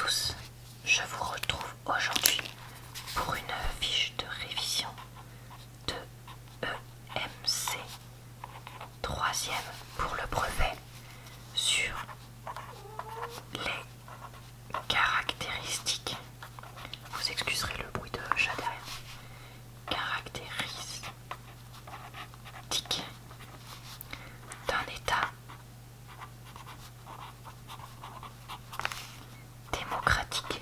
tous, je vous retrouve aujourd'hui pour une fiche de révision de EMC, troisième pour le brevet, sur les caractéristiques. Vous excuserez le bruit de chat derrière. Caractéristiques d'un État démocratique.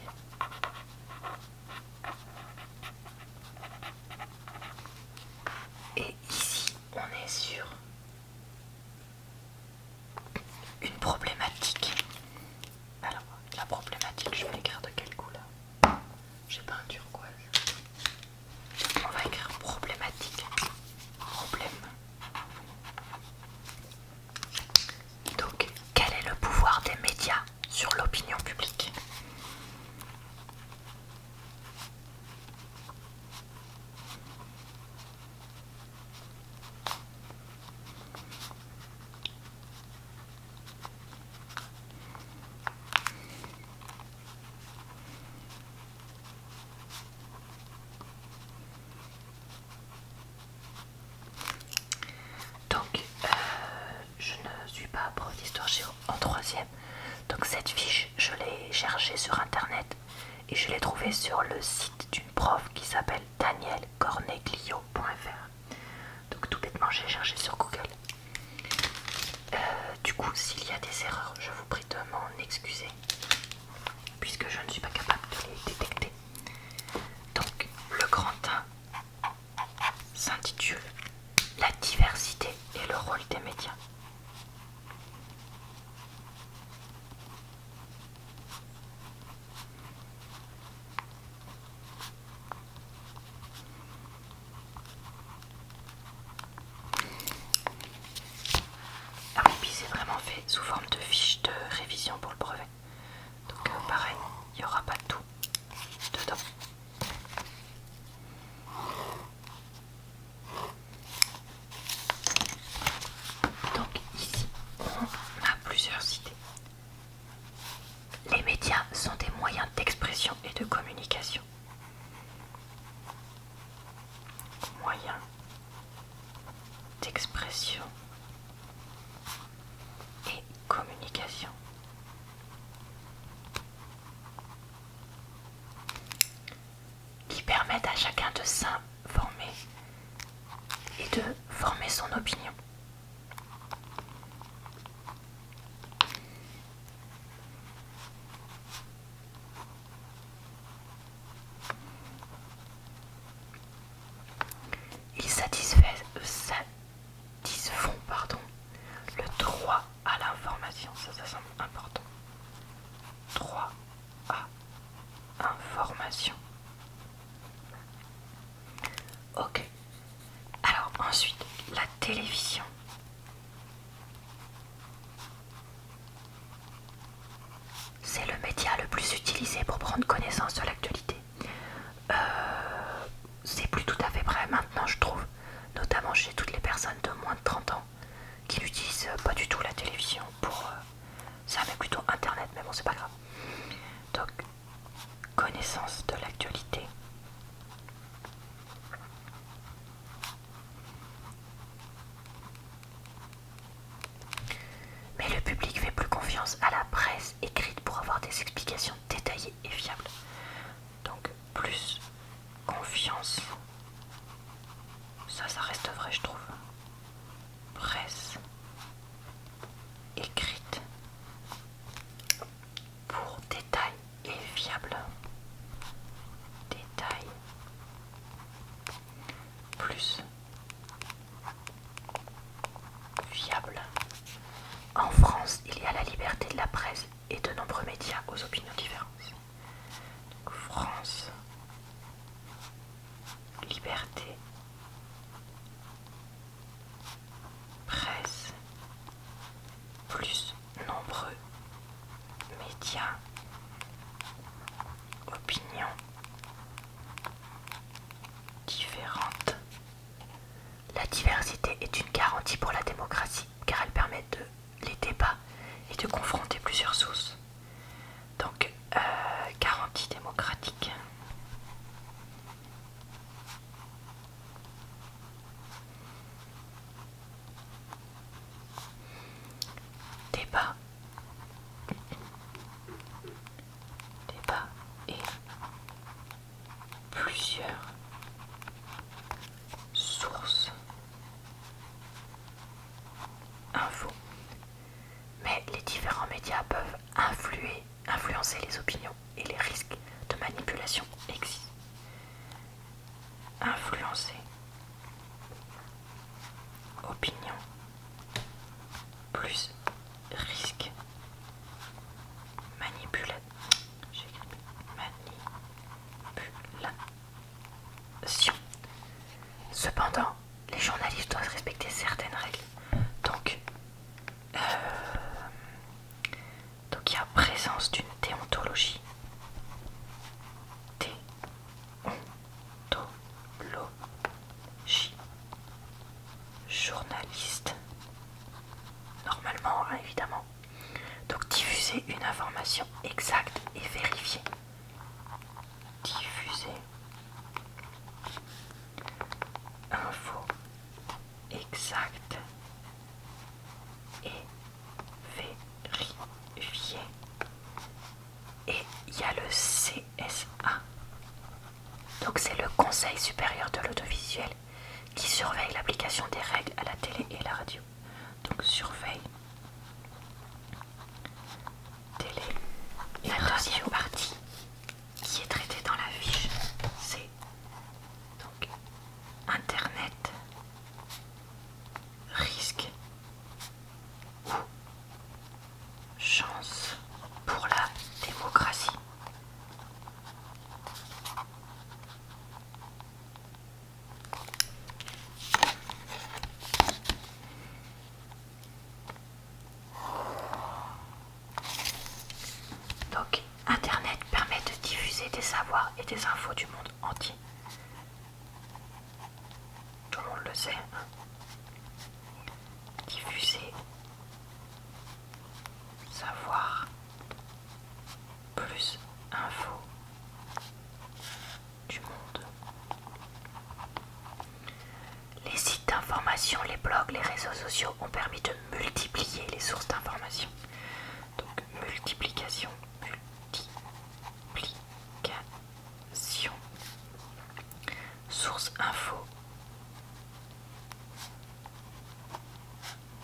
Et ici, on est sur une problématique. Alors, la problématique, je vais l'écrire de quelle couleur? J'ai pas un turquoise. On va écrire problématique. Problème. Donc, quel est le pouvoir des médias sur l'opinion publique? Donc, je ne suis pas prof d'histoire géo en troisième. Donc cette fiche, je l'ai cherchée sur internet et je l'ai trouvée sur le site d'une prof qui s'appelle danielcorneglio.fr. Donc tout bêtement, j'ai cherché sur Google. Du coup, s'il y a des erreurs, je vous prie de m'en excuser, puisque je ne suis pas capable de les détecter. Donc, le grand 1 s'intitule La diversité et le rôle des médias. Ah oui, puis c'est vraiment fait sous forme de fiche de révision pour le brevet. Donc pareil, il n'y aura pas de tout dedans. Donc ici, on a plusieurs idées. Les médias sont des moyens d'expression et de communication. Moyens d'expression et communication. Qui permettent à chacun de s'informer et de former son opinion. Ils satisfont le droit à l'information. Ça semble important. Droit à information. Ok. Alors ensuite, la télévision. C'est le média le plus utilisé pour prendre connaissance de l'actualité. C'est plus tout à fait vrai maintenant, je trouve, notamment chez toutes les personnes de moins de 30 ans qui n'utilisent pas du tout la télévision pour ça, mais plutôt internet, mais bon, c'est pas grave. Donc, connaissance de l'actualité. Mais le public fait plus confiance à la presse écrite pour avoir des explications détaillées et fiables. Donc, plus confiance. Ça reste vrai, je trouve. Presse écrite pour détail et fiable. Détail plus fiable. En France, il y a la liberté de la presse et de nombreux médias aux opinions différentes. Donc, France, liberté, presse, plus nombreux médias, opinions différentes. La diversité est une garantie pour la démocratie car elle permet les débats et de confronter plusieurs sources. Donc influencer les opinions et les risques de manipulation existent. Influencer opinion plus risque manipulation. Cependant, les journalistes doivent respecter certaines règles. Donc il y a présence d'une déontologie. Déontologie. Journaliste. Normalement, hein, évidemment. Donc diffuser une information exacte et vérifiée. Diffuser info exacte et vérifiée. Et il y a le CSA. Donc c'est le Conseil supérieur de l'audiovisuel qui surveille l'application des règles à la télé et la radio. Donc surveille télé et la deuxième partie qui est traitée dans la fiche, c'est donc Internet, risque ou chance pour la démocratie. Donc, Internet permet de diffuser des savoirs et des infos du monde entier. Tout le monde le sait. Hein. Diffuser savoir plus infos du monde. Les sites d'information, les blogs, les réseaux sociaux ont permis de multiplier les sources d'information. Donc, multiplication. Source info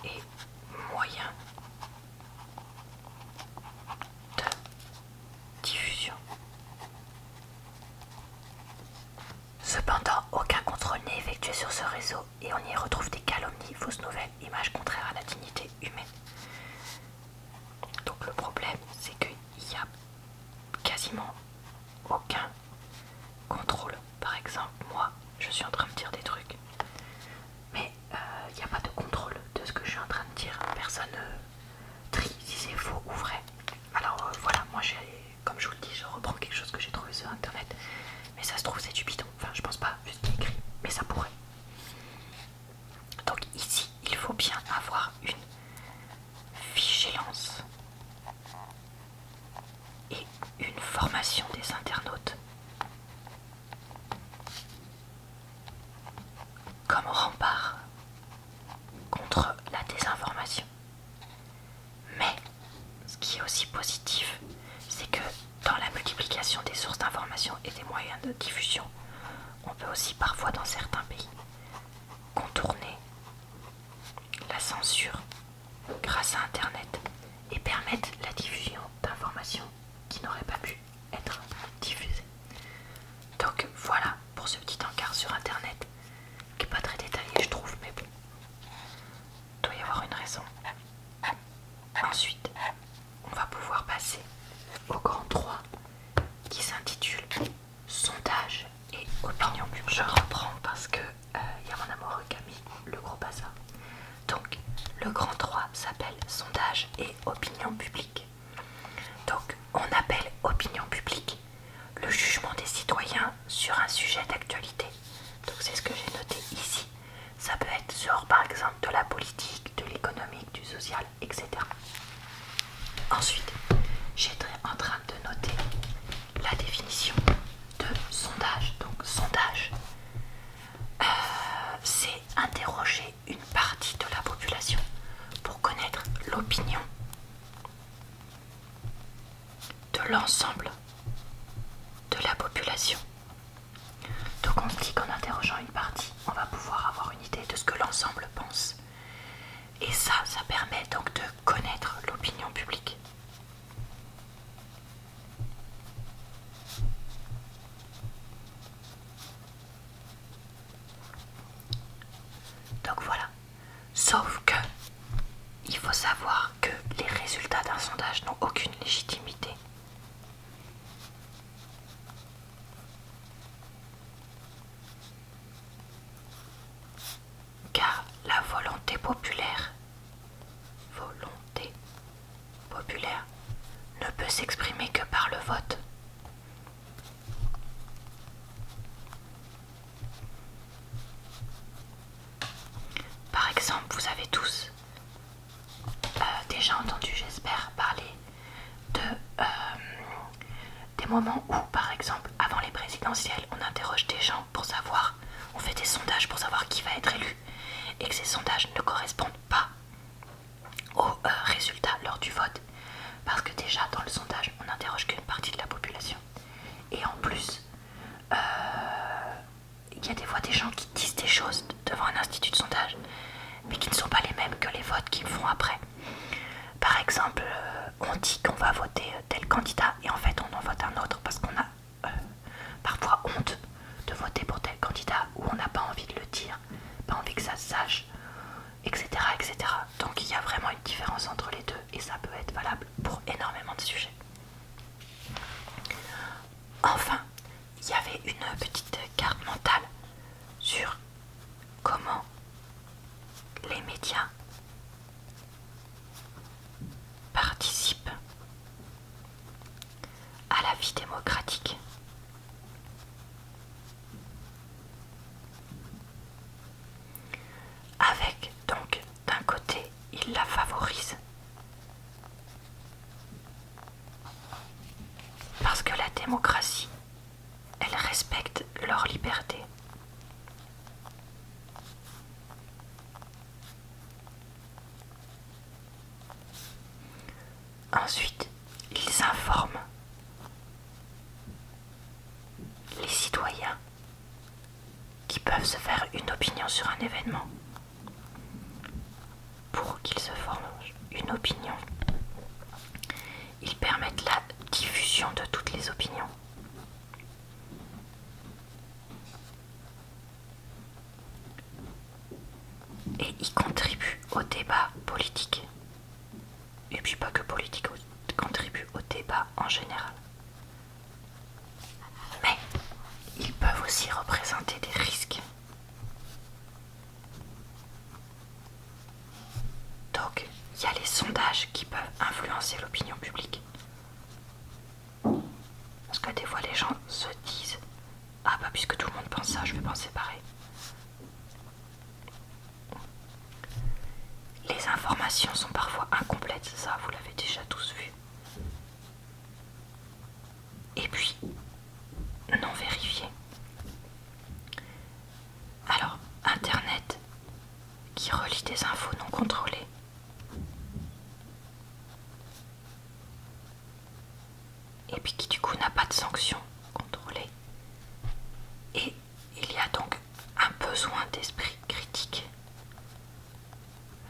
et moyen de diffusion. Cependant, aucun contrôle n'est effectué sur ce réseau et on y retrouve des calomnies, fausses nouvelles, images contraires à la dignité humaine. Donc le problème, c'est qu'il y a quasiment aucun contrôle. Par exemple, moi, je suis en train de dire des trucs, mais il n'y a pas de contrôle de ce que je suis en train de dire. Personne trie si c'est faux ou vrai. Alors voilà, moi comme je vous le dis, je reprends quelque chose que j'ai trouvé sur internet, mais ça se trouve c'est du bidon. Enfin, je pense pas, juste écrit, mais ça pourrait. Donc ici, il faut bien avoir une vigilance et une formation des internautes. Comme rempart contre la désinformation. Mais ce qui est aussi positif, c'est que dans la multiplication des sources d'information et des moyens de diffusion, on peut aussi parfois dans certains pays contourner la censure grâce à Internet et permettre la diffusion d'informations qui n'auraient pas pu être diffusées. Donc voilà pour ce petit encart sur Internet qui n'est pas très détaillé je trouve, mais bon, il doit y avoir une raison. Ensuite, on va pouvoir passer au grand 3 qui s'intitule sondage et opinion publique. Je reprends parce que y a mon amoureux qui a mis le gros bazar. Donc le grand 3 s'appelle sondage et opinion publique. Donc on appelle opinion publique le jugement des citoyens sur un sujet d'actualité. Donc c'est ce que j'ai noté ici. Ça peut être sur par exemple de la politique, de l'économique, du social, etc. Ensuite, j'étais en train de noter la définition de sondage. Donc sondage, c'est interroger une partie de la population pour connaître l'opinion de l'ensemble de la population. Donc on se dit qu'en interrogeant une partie, on va pouvoir avoir une idée de ce que l'ensemble pense. Et ça permet donc de connaître l'opinion publique. les moments où, par exemple, avant les présidentielles, on interroge des gens pour savoir, on fait des sondages pour savoir qui va être élu, et que ces sondages ne correspondent pas aux résultats lors du vote, parce que déjà dans le sondage, on n'interroge qu'une partie de la population. Et en plus, il y a des fois des gens qui disent des choses devant un institut de sondage, mais qui ne sont pas les mêmes que les votes qu'ils font après. Par exemple, on dit qu'on va voter tel candidat et en fait on en vote un autre parce qu'on a parfois honte de voter pour tel candidat ou on n'a pas envie de le dire, pas envie que ça se sache, etc., etc. Donc il y a vraiment une différence entre les deux et ça peut être valable pour énormément de sujets. Enfin, il y avait une petite carte mentale sur comment les médias participent à la vie démocratique. Avec donc d'un côté, ils la favorisent parce que la démocratie, elle respecte leur liberté. Ensuite, ils informent les citoyens qui peuvent se faire une opinion sur un événement. Pour qu'ils se forment une opinion, ils permettent la diffusion de toutes les opinions. Et ils contribuent au débat politique. Et puis pas que politique, contribuent au débat en général. Mais ils peuvent aussi représenter des risques. Donc, il y a les sondages qui peuvent influencer l'opinion publique. Parce que des fois, les gens se disent « Ah bah puisque tout le monde pense ça, je vais penser pareil. » Les informations sont parfois incomplètes, ça vous l'avez déjà tous vu. Et puis, non vérifiées. Alors, Internet qui relie des infos non contrôlées. Et puis qui du coup n'a pas de sanctions contrôlées. Et il y a donc un besoin d'esprit critique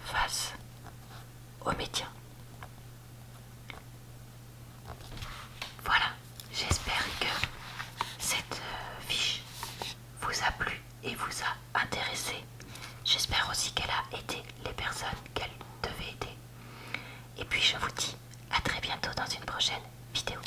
face aux médias. Voilà, j'espère que cette fiche vous a plu et vous a intéressé. J'espère aussi qu'elle a aidé les personnes qu'elle devait aider. Et puis je vous dis à très bientôt dans une prochaine vidéo.